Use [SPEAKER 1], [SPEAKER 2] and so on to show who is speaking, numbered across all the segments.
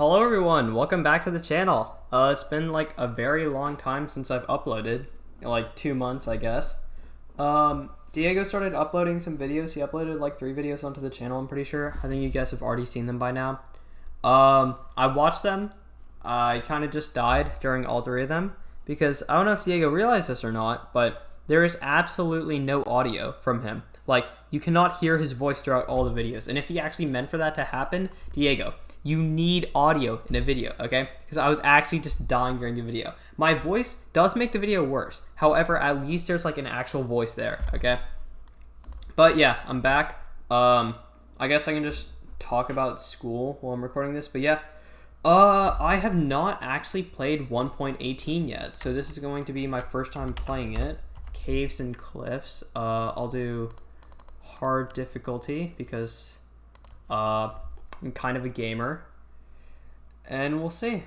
[SPEAKER 1] Hello everyone, welcome back to the channel. It's been like a very long time since I've uploaded, like 2 months I guess. Diego started uploading some videos. He uploaded like 3 videos onto the channel, I'm pretty sure. I think you guys have already seen them by now. I watched them. I kind of just died during all 3 of them because I don't know if Diego realized this or not, but there is absolutely no audio from him. Like, you cannot hear his voice throughout all the videos. And if he actually meant for that to happen, Diego, you need audio in a video, okay? Because I was actually just dying during the video. My voice does make the video worse. However, at least there's like an actual voice there, okay? But yeah, I'm back. I guess I can just talk about school while I'm recording this. But yeah, I have not actually played 1.18 yet. So this is going to be my first time playing it. Caves and cliffs. I'll do hard difficulty because I'm kind of a gamer, and we'll see.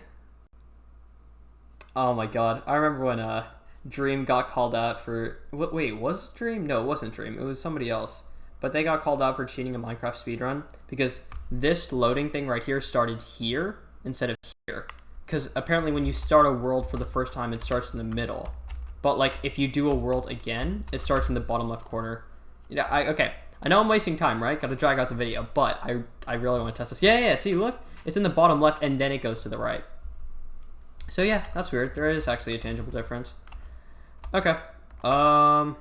[SPEAKER 1] Oh my god, I remember when Dream got called out for wait, was it Dream? No, it wasn't Dream, it was somebody else, but they got called out for cheating a Minecraft speedrun because this loading thing right here started here instead of here, because apparently when you start a world for the first time it starts in the middle, but like if you do a world again it starts in the bottom left corner. Okay, I know I'm wasting time, right? Gotta drag out the video, but I really want to test this. Yeah, see, look. It's in the bottom left, and then it goes to the right. So yeah, that's weird. There is actually a tangible difference. Okay. Gotta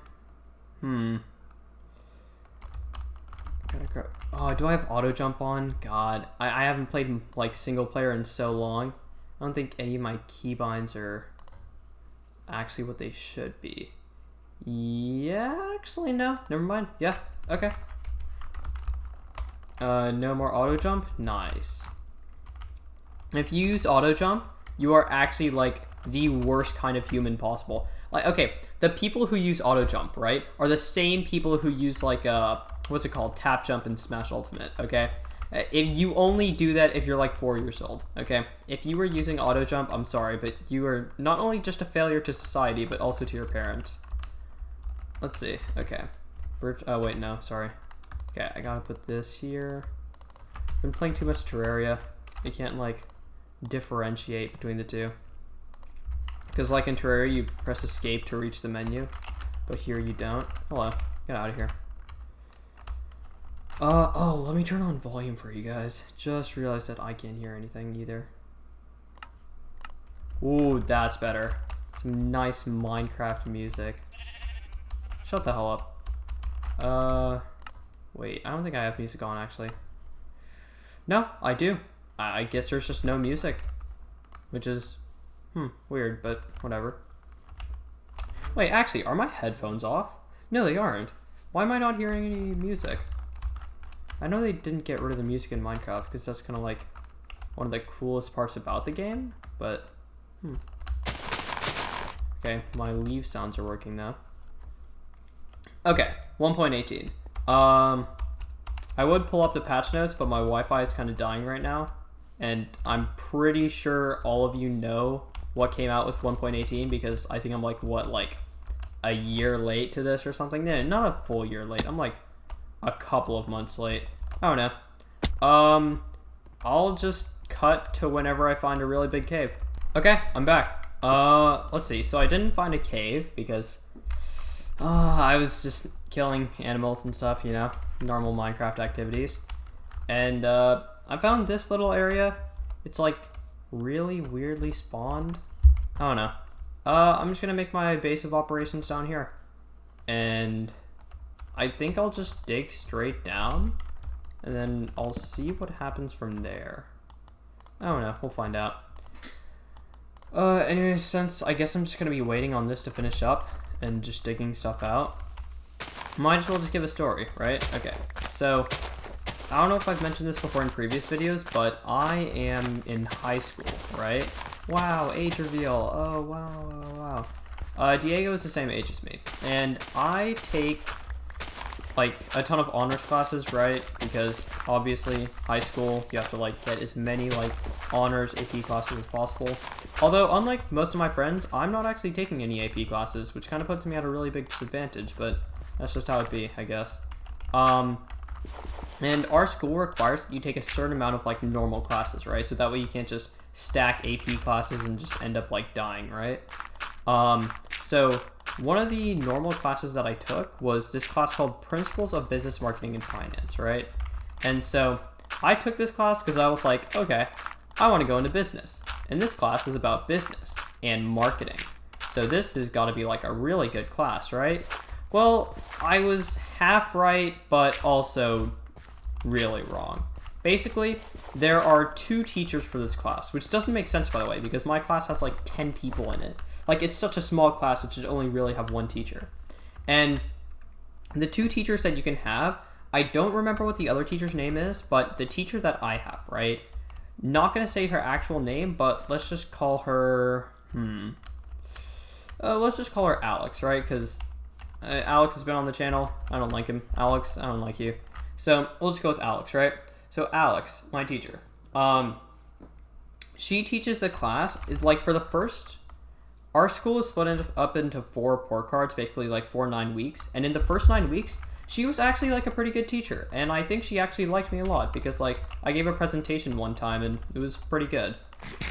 [SPEAKER 1] grab... Oh, do I have auto jump on? God, I haven't played, like, single player in so long. I don't think any of my keybinds are actually what they should be. Yeah, actually, no. Never mind. Yeah. Okay. No more auto jump. Nice. If you use auto jump, you are actually like the worst kind of human possible. Like, okay, the people who use auto jump, right, are the same people who use like what's it called, tap jump in Smash Ultimate. Okay, if you only do that if you're like 4 years old. Okay, if you were using auto jump, I'm sorry, but you are not only just a failure to society, but also to your parents. Let's see. Okay. Oh, wait, no, sorry. Okay, I gotta put this here. I've been playing too much Terraria. I can't, like, differentiate between the two. Because, like, in Terraria, you press escape to reach the menu. But here you don't. Hello. Get out of here. Oh, let me turn on volume for you guys. Just realized that I can't hear anything either. Ooh, that's better. Some nice Minecraft music. Shut the hell up. Wait, I don't think I have music on, actually. No, I do. I guess there's just no music. Which is, weird, but whatever. Wait, actually, are my headphones off? No, they aren't. Why am I not hearing any music? I know they didn't get rid of the music in Minecraft, because that's kind of like one of the coolest parts about the game, but, Okay, my leave sounds are working now. Okay, 1.18. I would pull up the patch notes, but my Wi-Fi is kind of dying right now. And I'm pretty sure all of you know what came out with 1.18 because I think I'm like, what, like a year late to this or something? No, not a full year late. I'm like a couple of months late. I don't know. I'll just cut to whenever I find a really big cave. Okay, I'm back. Let's see. So I didn't find a cave because I was just killing animals and stuff, you know, normal Minecraft activities. And I found this little area. It's like really weirdly spawned. I don't know. I'm just gonna make my base of operations down here. And I think I'll just dig straight down and then I'll see what happens from there. I don't know, we'll find out. Anyways, since I guess I'm just gonna be waiting on this to finish up and just digging stuff out, might as well just give a story, right? Okay, so I don't know if I've mentioned this before in previous videos, but I am in high school, right? Wow, age reveal. Oh, wow. Diego is the same age as me, and I take like a ton of honors classes, right? Because obviously high school, you have to like get as many like honors AP classes as possible. Although unlike most of my friends, I'm not actually taking any AP classes, which kind of puts me at a really big disadvantage, but that's just how it be, I guess. And our school requires that you take a certain amount of like normal classes, right? So that way you can't just stack AP classes and just end up like dying, right? So one of the normal classes that I took was this class called Principles of Business Marketing and Finance, right? And so I took this class because I was like, okay, I want to go into business. And this class is about business and marketing. So this has got to be like a really good class, right? Well, I was half right, but also really wrong. Basically, there are 2 teachers for this class, which doesn't make sense, by the way, because my class has like 10 people in it. Like, it's such a small class, it should only really have 1 teacher. And the 2 teachers that you can have, I don't remember what the other teacher's name is, but the teacher that I have, right? Not going to say her actual name, but let's just call her, let's just call her Alex, right? Because Alex has been on the channel. I don't like him. Alex, I don't like you. So let's go with Alex, right? So Alex, my teacher, she teaches the class. It's like for the first, our school is split up into 4 report cards, basically like 4 9 weeks. And in the first 9 weeks, she was actually like a pretty good teacher. And I think she actually liked me a lot because like I gave a presentation one time and it was pretty good.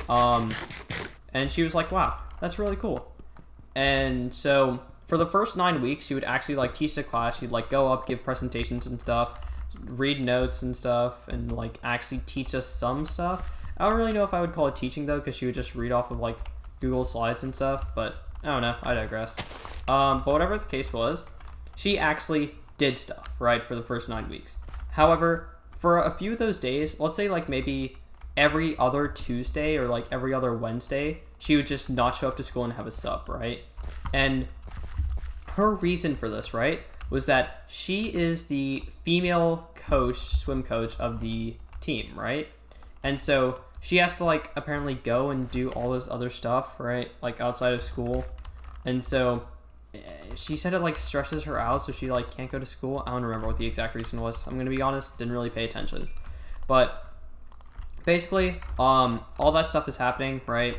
[SPEAKER 1] And she was like, wow, that's really cool. And so for the first 9 weeks, she would actually like teach the class. She'd like go up, give presentations and stuff, read notes and stuff, and like actually teach us some stuff. I don't really know if I would call it teaching though, because she would just read off of like Google Slides and stuff, but I don't know, I digress. But whatever the case was, she actually did stuff, right, for the first 9 weeks. However, for a few of those days, let's say like maybe every other Tuesday or like every other Wednesday, she would just not show up to school and have a sub, right? And her reason for this, right, was that she is the female coach, swim coach of the team, right? And so she has to like apparently go and do all this other stuff, right, like outside of school. And so she said it like stresses her out, so she like can't go to school. I don't remember what the exact reason was. I'm gonna be honest, didn't really pay attention. But basically, all that stuff is happening, right?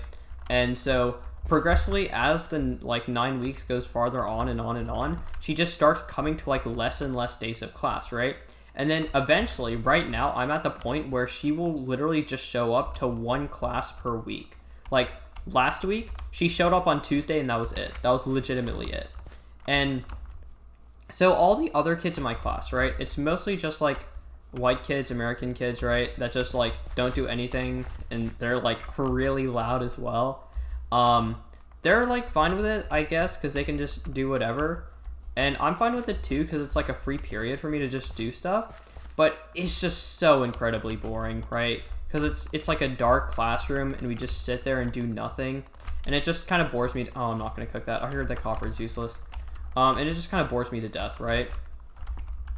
[SPEAKER 1] And so progressively, as the like 9 weeks goes farther on and on and on, she just starts coming to like less and less days of class, right? And then eventually, right now, I'm at the point where she will literally just show up to 1 class per week. Like last week, she showed up on Tuesday and that was it. That was legitimately it. And so all the other kids in my class, right, it's mostly just like white kids, American kids, right, that just like don't do anything, and they're like really loud as well. They're like fine with it, I guess, because they can just do whatever. And I'm fine with it too, because it's like a free period for me to just do stuff. But it's just so incredibly boring, right? Because it's like a dark classroom and we just sit there and do nothing. And it just kind of bores me. Oh, I'm not going to cook that. I heard that copper is useless. And it just kind of bores me to death, right?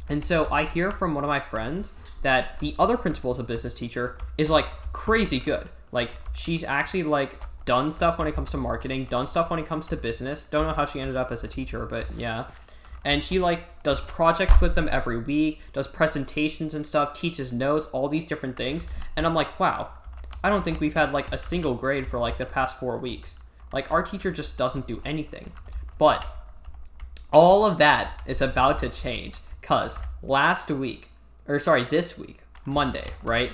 [SPEAKER 1] And so I hear from one of my friends that the other principals of business teacher is like crazy good. Like she's actually like done stuff when it comes to marketing, done stuff when it comes to business. Don't know how she ended up as a teacher, but yeah. And she like does projects with them every week, does presentations and stuff, teaches notes, all these different things. And I'm like, wow, I don't think we've had like a single grade for like the past 4 weeks. Like our teacher just doesn't do anything. But all of that is about to change, because this week, Monday, right?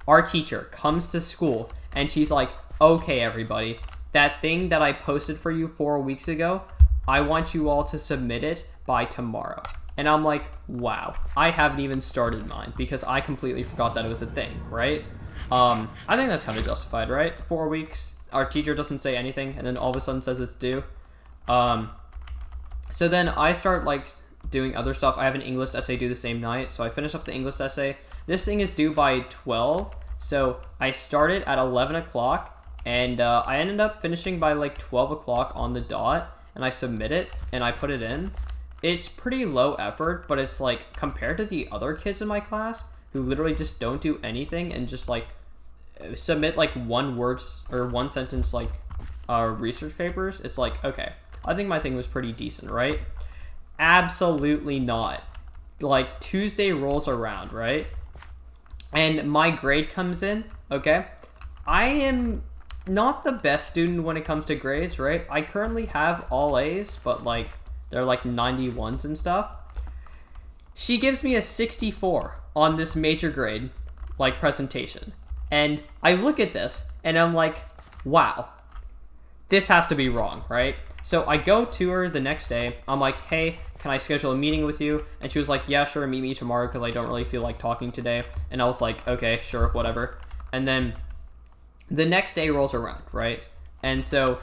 [SPEAKER 1] Our teacher comes to school and she's like, okay, everybody, that thing that I posted for you 4 weeks ago, I want you all to submit it by tomorrow. And I'm like, wow, I haven't even started mine because I completely forgot that it was a thing, right? I think that's kind of justified, right? 4 weeks, our teacher doesn't say anything, and then all of a sudden says it's due. So then I start like doing other stuff. I have an English essay due the same night, so I finish up the English essay. This thing is due by 12, so I started at 11 o'clock, and I ended up finishing by like 12 o'clock on the dot, and I submit it, and I put it in. It's pretty low effort, but it's like, compared to the other kids in my class, who literally just don't do anything, and just like, submit like 1 word or 1 sentence like research papers, it's like, okay, I think my thing was pretty decent, right? Absolutely not. Like, Tuesday rolls around, right? And my grade comes in, okay? I am not the best student when it comes to grades, right? I currently have all A's, but like they're like 91s and stuff. She gives me a 64. on this major grade, like, presentation. And I look at this, and I'm like, wow, this has to be wrong, right? So I go to her the next day. I'm like, hey, can I schedule a meeting with you? And she was like, yeah, sure, meet me tomorrow because I don't really feel like talking today. And I was like, okay, sure, whatever. And then the next day rolls around, right? And so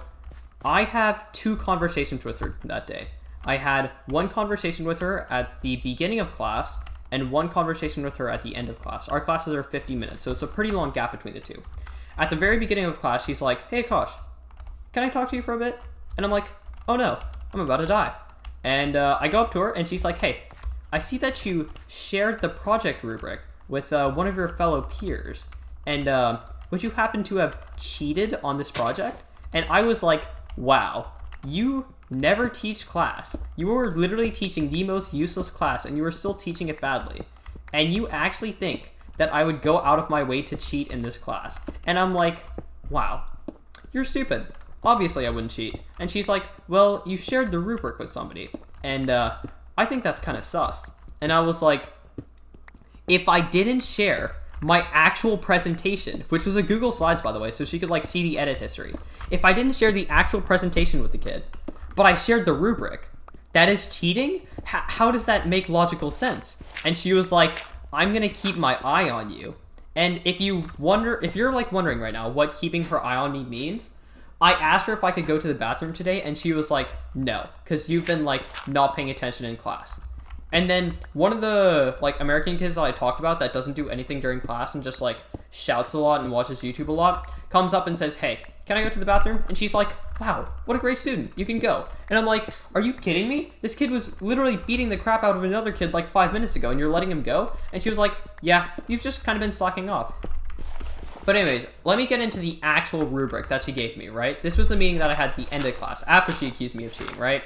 [SPEAKER 1] I have 2 conversations with her that day. I had one conversation with her at the beginning of class and one conversation with her at the end of class. Our classes are 50 minutes, so it's a pretty long gap between the 2. At the very beginning of class, she's like, hey, Kosh, can I talk to you for a bit? And I'm like, oh no, I'm about to die. And I go up to her and she's like, hey, I see that you shared the project rubric with one of your fellow peers. And would you happen to have cheated on this project? And I was like, wow, you never teach class. You were literally teaching the most useless class and you were still teaching it badly. And you actually think that I would go out of my way to cheat in this class. And I'm like, wow, you're stupid. Obviously I wouldn't cheat. And she's like, well, you shared the rubric with somebody. And I think that's kind of sus. And I was like, if I didn't share my actual presentation, which was a Google Slides, by the way, so she could like see the edit history. If I didn't share the actual presentation with the kid, but I shared the rubric, that is cheating? How does that make logical sense? And she was like, I'm gonna keep my eye on you. And if you're like wondering right now what keeping her eye on me means, I asked her if I could go to the bathroom today, and she was like, no, because you've been, like, not paying attention in class. And then one of the, like, American kids that I talked about that doesn't do anything during class and just, like, shouts a lot and watches YouTube a lot, comes up and says, hey, can I go to the bathroom? And she's like, wow, what a great student. You can go. And I'm like, are you kidding me? This kid was literally beating the crap out of another kid, like, 5 minutes ago, and you're letting him go? And she was like, yeah, you've just kind of been slacking off. But anyways, let me get into the actual rubric that she gave me, right? This was the meeting that I had at the end of class, after she accused me of cheating, right?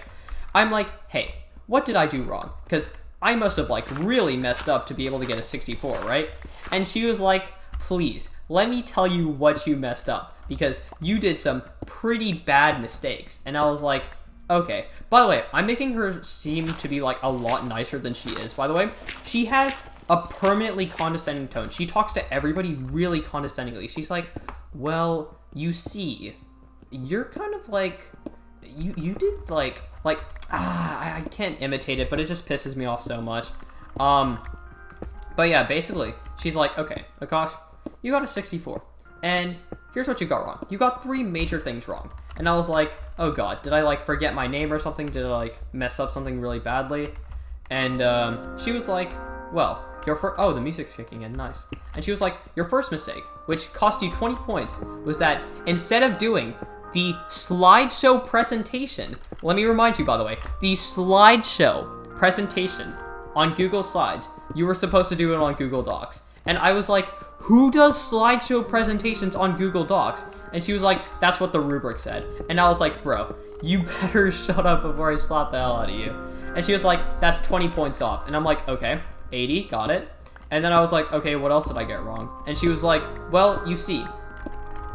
[SPEAKER 1] I'm like, hey, what did I do wrong? Because I must have, like, really messed up to be able to get a 64, right? And she was like, please, let me tell you what you messed up, because you did some pretty bad mistakes. And I was like, okay. By the way, I'm making her seem to be, like, a lot nicer than she is, by the way. She has a permanently condescending tone. She talks to everybody really condescendingly. She's like, well, you see, you're kind of like, you did like, I can't imitate it, but it just pisses me off so much. But yeah, basically, she's like, okay, Akash, you got a 64, and here's what you got wrong. You got 3 major things wrong. And I was like, oh god, did I, like, forget my name or something? Did I, like, mess up something really badly? And she was like, well, oh, the music's kicking in, nice. And she was like, your first mistake, which cost you 20 points, was that instead of doing the slideshow presentation, let me remind you, by the way, the slideshow presentation on Google Slides, you were supposed to do it on Google Docs. And I was like, who does slideshow presentations on Google Docs? And she was like, that's what the rubric said. And I was like, bro, you better shut up before I slap the hell out of you. And she was like, that's 20 points off. And I'm like, okay. 80, got it. And then I was like, okay, what else did I get wrong? And she was like, well, you see,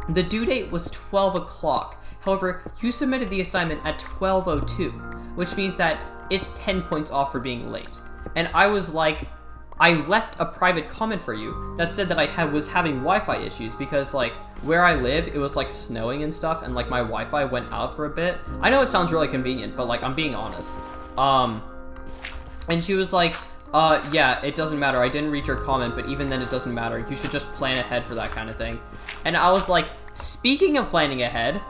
[SPEAKER 1] the due date was 12 o'clock. However, you submitted the assignment at 12:02, which means that it's 10 points off for being late. And I was like, I left a private comment for you that said that I was having Wi-Fi issues because, like, where I live, it was, like, snowing and stuff, and, like, my Wi-Fi went out for a bit. I know it sounds really convenient, but, like, I'm being honest. And she was like, yeah, it doesn't matter. I didn't read your comment, but even then it doesn't matter. You should just plan ahead for that kind of thing. And I was like, speaking of planning ahead,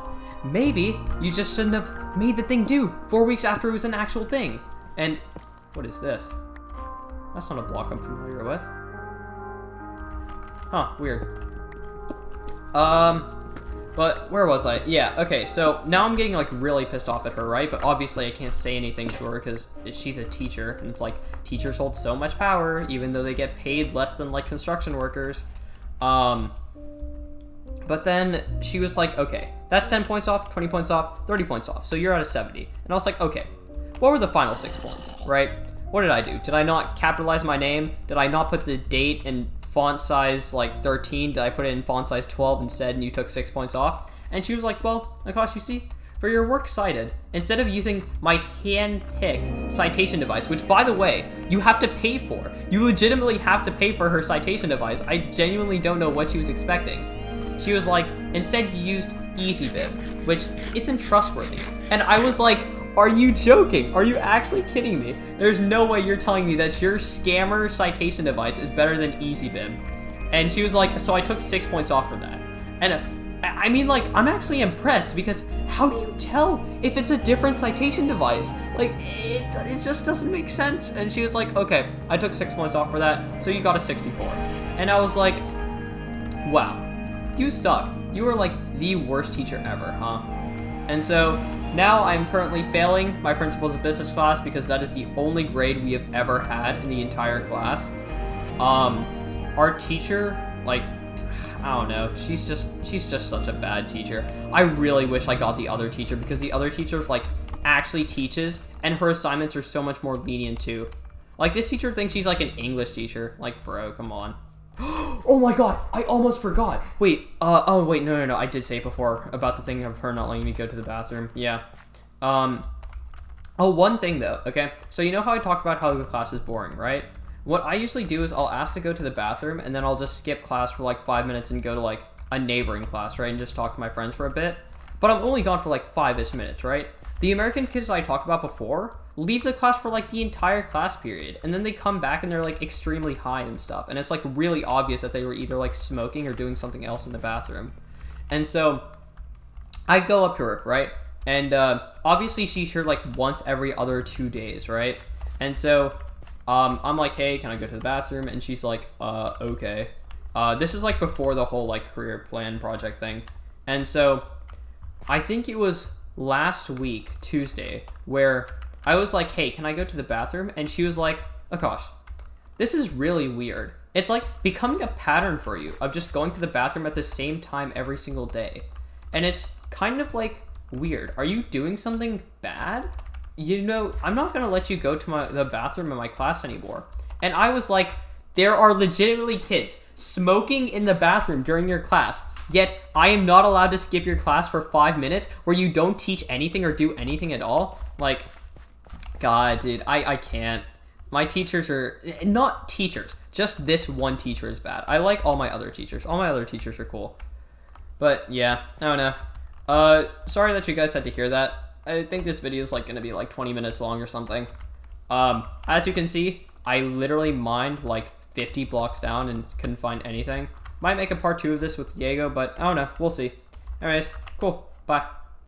[SPEAKER 1] maybe you just shouldn't have made the thing due 4 weeks after it was an actual thing. And what is this? That's not a block I'm familiar with. Huh, weird. But where was I? Yeah, okay, so now I'm getting, like, really pissed off at her, right? But obviously I can't say anything to her because she's a teacher, and it's like, teachers hold so much power, even though they get paid less than, like, construction workers. But then she was like, okay, that's 10 points off, 20 points off, 30 points off, so you're at a 70. And I was like, okay, what were the final 6 points, right? What did I do? Did I not capitalize my name? Did I not put the date in font size, like, 13? Did I put it in font size 12 instead and you took 6 points off? And she was like, well, Akash, you see, For your works cited, instead of using my hand-picked citation device, which, by the way, you have to pay for. You legitimately have to pay for her citation device. I genuinely don't know what she was expecting. She was like, instead you used EasyBib, which isn't trustworthy. And I was like, are you joking? Are you actually kidding me? There's no way you're telling me that your scammer citation device is better than EasyBib. And she was like, so I took 6 points off for that. And I mean, like, I'm actually impressed because how do you tell if it's a different citation device? Like, it just doesn't make sense. And she was like, okay, I took 6 points off for that, so you got a 64. And I was like, wow, you suck. You were like the worst teacher ever, huh? And so now I'm currently failing my principles of business class because that is the only grade we have ever had in the entire class. Our teacher, like, I don't know, she's just such a bad teacher. I really wish I got the other teacher because the other teacher, like, actually teaches and her assignments are so much more lenient too. Like, this teacher thinks she's like an English teacher. Like, bro, come on. Oh my god, I almost forgot. Wait, oh wait, no, I did say it before about the thing of her not letting me go to the bathroom. Yeah. Oh, one thing though, okay? So you know how I talked about how the class is boring, right? What I usually do is I'll ask to go to the bathroom and then I'll just skip class for like 5 minutes and go to like a neighboring class, right? And just talk to my friends for a bit. But I'm only gone for like 5-ish minutes, right? The American kids I talked about before leave the class for like the entire class period. And then they come back and they're like extremely high and stuff. And it's like really obvious that they were either like smoking or doing something else in the bathroom. And so I go up to her, right? And obviously she's here like once every other 2 days, right? And so I'm like, hey, can I go to the bathroom? And she's like, okay. This is like before the whole like career plan project thing. And so I think it was last week, Tuesday, where I was like, hey, can I go to the bathroom? And she was like, oh gosh, this is really weird. It's like becoming a pattern for you of just going to the bathroom at the same time every single day. And it's kind of like weird. Are you doing something bad? You know, I'm not going to let you go to the bathroom in my class anymore. And I was like, there are legitimately kids smoking in the bathroom during your class, yet I am not allowed to skip your class for 5 minutes where you don't teach anything or do anything at all? Like, God, dude, I can't. My teachers are, not teachers, just this one teacher is bad. I like all my other teachers. All my other teachers are cool. But yeah, I don't know. Sorry that you guys had to hear that. I think this video is like going to be like 20 minutes long or something. As you can see, I literally mined like 50 blocks down and couldn't find anything. Might make a part 2 of this with Diego, but I don't know. We'll see. Anyways, cool. Bye.